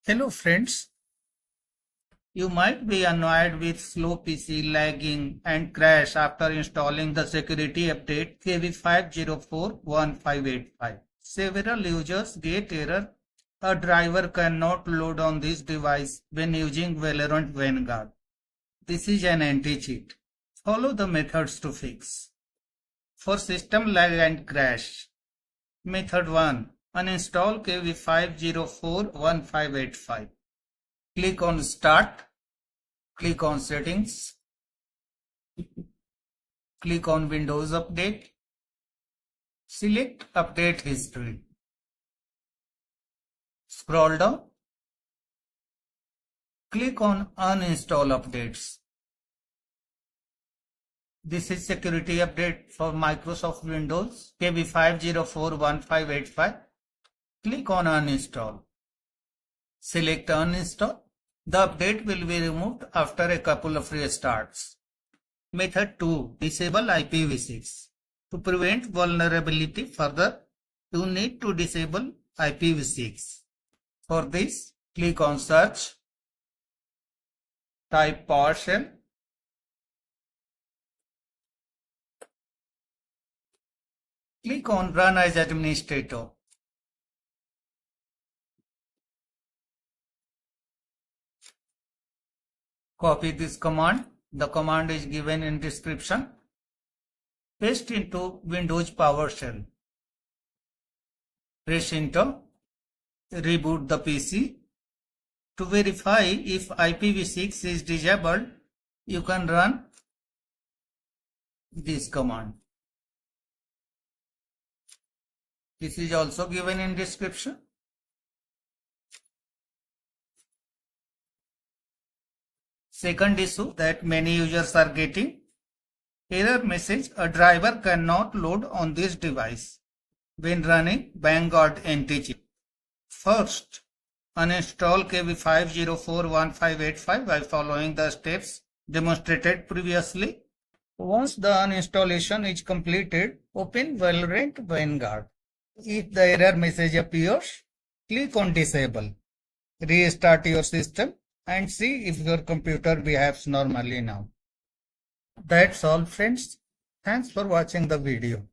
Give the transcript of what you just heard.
Hello friends, you might be annoyed with slow PC lagging and crash after installing the security update KB5041585. Several users get error, a driver cannot load on this device when using Valorant Vanguard. This is an anti-cheat. Follow the methods to fix. For system lag and crash. Method 1. Uninstall KB5041585. Click on Start, click on Settings, click on Windows Update, select Update History. Scroll down, click on Uninstall Updates. This is security update for Microsoft Windows KB5041585. Click on Uninstall. Select Uninstall. The update will be removed after a couple of restarts. Method 2. Disable IPv6. To prevent vulnerability further, you need to disable IPv6. For this, click on Search, type PowerShell, click on Run as Administrator. Copy this command. The command is given in description. Paste into Windows PowerShell. Press Enter. Reboot the PC. To verify if IPv6 is disabled, you can run this command. This is also given in description. Second issue that many users are getting, error message, a driver cannot load on this device when running Vanguard anti-cheat. First, uninstall KB5041585 by following the steps demonstrated previously. Once the uninstallation is completed, open Valorant Vanguard. If the error message appears, click on Disable. Restart your system and see if your computer behaves normally now. That's all friends. Thanks for watching the video.